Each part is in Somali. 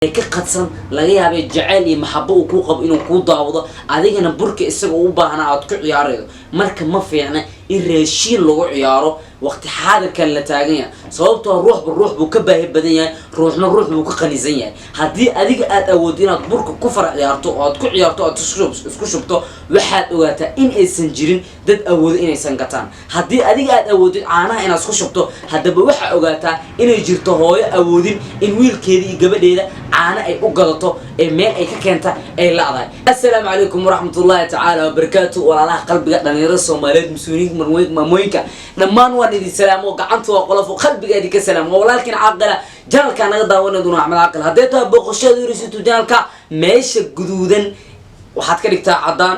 ka qadsan laga yaabay jacayl iyo maxabo uu ku qabo inuu ku daawado adigana burka isaga u baahnaa aad ku ciyaaraydo marka ma fiicna in raashin lagu ciyaaro waqti xaadirka la taagan yahay sababtoo ruux buu ka baahi badan yahay ruuxna ruux buu ka qanisan yahay hadii adiga aad awood inaad burka ku far ciyaarto oo aad ku ciyaarto aad isku shubto waxaad ogaataa in aysan jirin dad awood inaysan gataan hadii adiga aad awoodid caanaha inaad isku shubto hadaba waxa ogaataa inay jirto hooyo awoodin in wiilkeeda iyo gabadheeda caana ay u gadato ee meel ay ka keenta ay laadahay assalaamu calaykum waraxmatullaahi tacaala wabarakaatuh walaalaha qalbiga dhalinyarada Soomaaliyeed muslimiin mamooyinka dhammaan waan idin salaamo gacanta waa qolofo qalbigeedi ka salaamo walaalkiin caaqila janalka naga daawanaduna Axmed Caaqil hadee taa boqoshada yiriisitu janalka meesha guduudan waxaad ka dhigtaa cadaan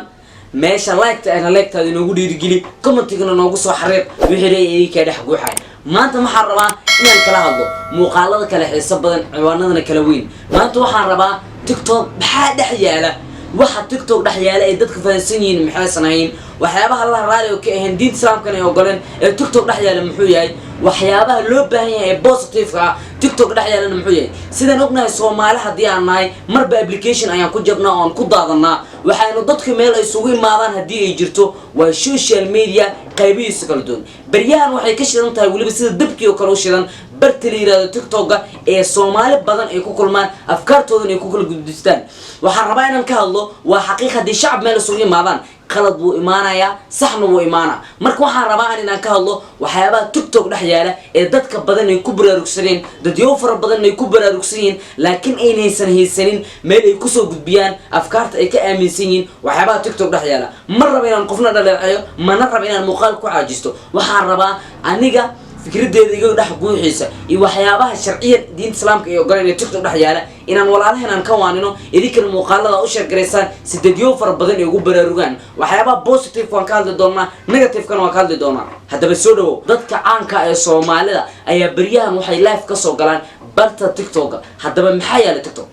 meesha like-ta inoogu dhiirigeli commentigana noogu soo xariiq wixii reeyay ka dhex guuxay maanta waxaan rabaa inaan kala hadlo muuqaalada kala xiiso badan ciwaanadana kala weyn maanta waxaan rabaa TikTok maxaa dhex yaala waxa TikTok dhex yaala ay dadka fahansan yihiin maxay sanayn waxyaabaha la raaliyo ka ahayn diinta islaamkana ay ogoleen ee TikTok dhex yaala muxuu yahay waxyaabaha loo baahan yahay positive ah TikTok dhex yaalana muxuu yahay sidaan ognahay Soomaali hadii aan nahay marba application ayaan ku jabnaa oo ku daadanaa waxaanu dadku meel ay isugu imaadaan hadii ay jirto waa social media qaybihiisa kala duwan baryahan waxay ka shidan tahay waliba sida dabkii oo kale u shidan bartaliirada TikTok ee Soomaali badan ay ku kulmaan afkaartoodan ay ku kala gudbistaan waxaan rabaa inaan ka hadlo waa xaqiiqadii shacab meel isugu imaadaan qalad buu imaanaya saxna wuu imaana marka waxaan rabaa inaan ka hadlo waxyaabaha TikTok dhex yaala ee dadka badan ay ku baraarugsadeen dadyo fara badan ay ku baraarugsadeen laakiin aynaysan haysanin meel ay ku soo gudbiyaan afkaarta ay ka aaminsan yihiin waxyaabaha TikTok dhex yaala ma rabo inaan qofna dhaleeceeyo mana rabo inaan muuqaal ku caajisto waxaan rabaa aniga fikraddeeda iga dhex guuxiisa iyo waxyaabaha sharciyan diinta islaamka ay ogolaan ee TikTok dhex yaala inaan walaalahan ka waanino idinkan muuqaalada u share gareysaan si dadyo fara badan ay ugu baraarugaan waxyaabaha positive waan ka hadli doonaa negative kana waan ka hadli doonaa hadaba soo dhawo dadka caanka ee Soomaalida ayaa baryahan waxay live ka soo galaan barta TikTok hadaba maxaa yaala TikTok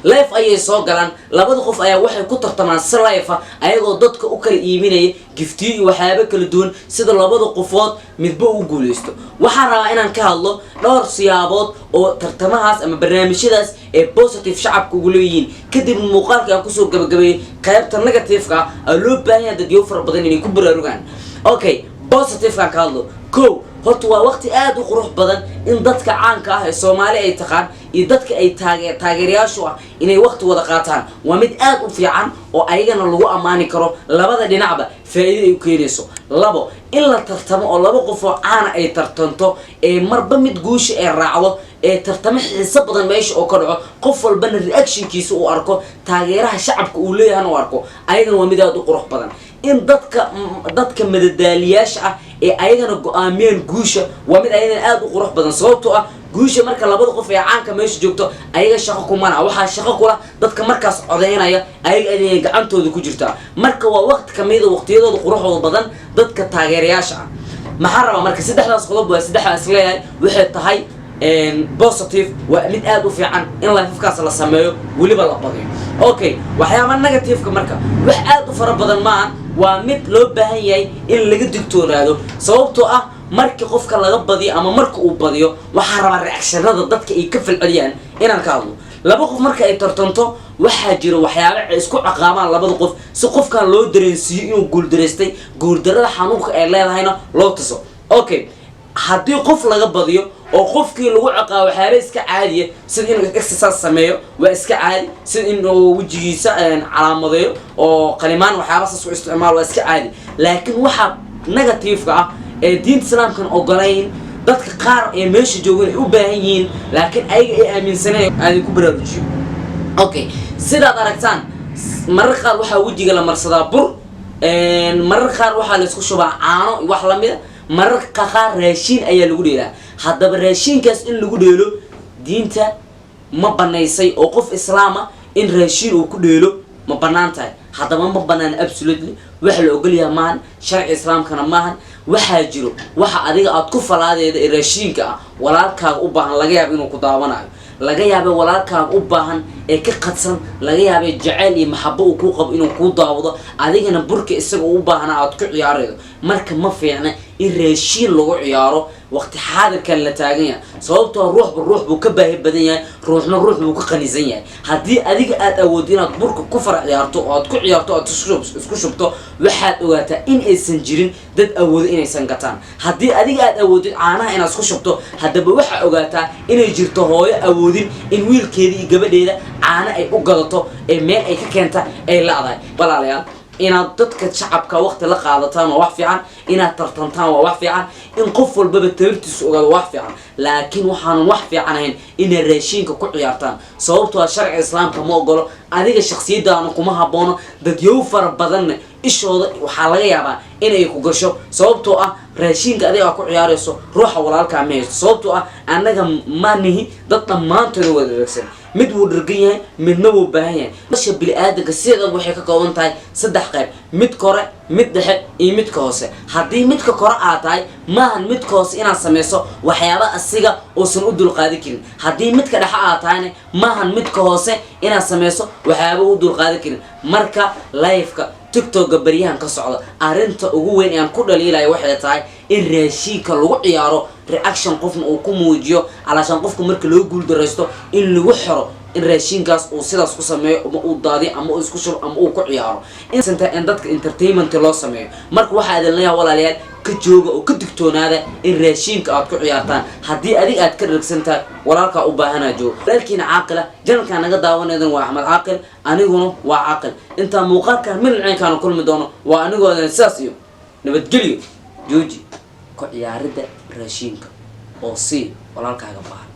live ayay soo galaan labada qof ayaa waxay ku tartamaan si live ah ayagoo dadka u kala iibinaya giftiyo iyo waxyaabo kala duwan sida labada qofood midba u guuleysto waxaan rabaa inaan ka hadlo dhowr siyaabood oo tartamahaas ama barnaamijyadaas ee positive shacabka ugu leeyihiin kadib muuqaalka aan ku soo gabagabeeyay qaybta negative-ka loo baahan yahay dadyo fara badan inay ku baraarugaan okay positive-ka ka hadlo horta waa waqti aad u qurux badan in dadka caanka ah ee Soomaali ay taqaan iyo dadka ay taageerayaashu ah inay waqti wada qaataan waa mid aad u fiican oo ayagana lagu amaani karo labada dhinacba faa'iido ay u keenayso labo in la tartamo oo laba qof oo caan ay tartanto ee marba mid guusha ay raacdo ee tartamo xiiso badan meesha oo ka dhaco qof walbana reaction-kiisa uu arko taageeraha shacabka uu leeyahay uu arko ayagana waa mid aad u qurux badan in dadka madadaaliyaasha ah ee ayagana go'aamiyeen guusha waa mid ayagana aad u qurux badan sababtoo ah guusha marka labada qof ee caanka meesha joogto ayaga shaqo kuma waxa shaqo kula dadka markaas codeynaya ayaga ay gacantooda ku jirtaa marka waa waqti kamid ah waqtiyadooda quruxda badan dadka taageerayaasha ah maxaa raba marka saddexdaas qodob waa saddexdaas leeyahay waxay tahay positive waa mid aad u fiican in live-kaas la sameeyo waliba la badiyo okay waxyaaba negative-ka marka wax aad u fara badan ma waa mid loo baahan yahay in laga digtoonaado sababtoo ah markii qofka laga badiyo ama marka uu badiyo waxa raba reaction-ada dadka ay ka falceliyaan inaan ka hadlo laba qof marka ay tartanto waxa jira waxyaabo ay isku ciqaamaan labada qof si qofkan loo dareensiyo inuu guul dareystay guul darada xanuunka ay leedahayna loo taso okay hadii qof laga badiyo oo qofkii lagu ciqaabo waxyaabo iska caadi ah sida inuu exercise sameeyo waa iska caadi sida inuu wajigiisa calaamadeeyo oo qalimaan waxyaabo saas u isticmaalo waa iska caadi laakiin waxa negative-ka ah ee diinta islaamka ogolayn dadka qaar ee meesha joogan ay u baahan yihiin laakiin ayaga ay aaminsaneen ay ku baraarujiyo okay sidaad aragtaan mararka qaar waxa wajiga la marsadaa bur mararka qaar waxa la isku shubaa caano wax la mid mararka qaar raashin ayaa lagu dheelaa hadaba raashinkaas in lagu dheelo diinta ma banaysay oo qof islaama in raashin uu ku dheelo ma banaan tahay hadaba ma banaan absolutely wax la ogol yahay maan sharci islaamkana maahan waxa jiro waxa adiga aad ku falaadeeda ee raashinka ah walaalkaaga u baahan laga yaabo inuu ku daawanayo laga yaabo walaalkaaga u baahan ee ka qadsan laga yaabo jacayl iyo maxabo uu ku qabo inuu ku daawado adigana burka isaga u baahnaa aad ku ciyaaraydo marka ma fiicna in raashin lagu ciyaaro waqti xaadirkan la taagan yahay sababtoo ruux buu ka baahi badan yahay ruuxna ruux buu ka qanisan yahay haddii adiga aad awood inaad burka ku farac ciyaarto oo aad ku ciyaarto aad isku shubto waxaad ogaataa in aysan jirin dad awoodo inaysan gataan haddii adiga aad awoodid caanaha inaad isku shubto haddaba waxaa ogaataa inay jirto hooyo awoodin in wiilkeeda iyo gabadheeda caano ay u gadato ee meel ay ka keenta ay la'dahay walaalayaal inaad dadka shacabka waqti la qaadataan waa wax fiican inaad tartantaan waa wax fiican in qof walbaba tabartiisu ogaado wax fiican laakiin waxaan wax fiican ahayn inay raashinka ku ciyaartaan sababtoo ah sharciga islaamka ma ogolo adiga shakhsiyadaana kuma haboono dad yow fara badanna ishooda waxaa laga yaabaa inay ku gasho sababtoo ah raashinka adiga ku ciyaarayso ruuxa walaalka ma haysto sababtoo ah annaga ma nihi dad dhammaantood wada dhagsan mid wuu dhargan yahay midna wuu baahan yahay nolosha bini'aadanka sideedaba waxay ka kooban tahay saddex qayb mid kore mid dhexe iyo midka hoose haddii midka kore aad tahay maahan midka hoose inaad samayso waxyaaba asiga uusan u dulqaadi karin haddii midka dhexe aad tahayna maahan midka hoose inaad samayso waxyaaba u dulqaadi karin marka live-ka tiktok baryahan ka socda arinta ugu weyn ee aan ku dhaliilayo waxay tahay in raashinka lagu ciyaaro reaction qofna uu ku muujiyo alaashan qofku marka loo guul dareysto in lagu xiro in raashinkaas uu sidaas ku sameeyo ama uu daadiyo ama uu isku shubo ama uu ku ciyaaro in dadka entertainment loo sameeyo marka waxaa idin leeyahay walaalayaal ka jooga oo ka digtoonaada in raashinka aad ku ciyaartaan haddii adiga aad ka dhagsantahay walaalkaa u baahanaa joogo walaalkiina caaqila janalkaa naga daawanaydan waa axmed caaqil aniguna waa caaqil intaa muuqaalkaan midnaceynkaana kulmi doono waa anigoodan sidaas iyo nabadgelyo jooji ku ciyaaridda raashinka oo sii walaalkaaga baahan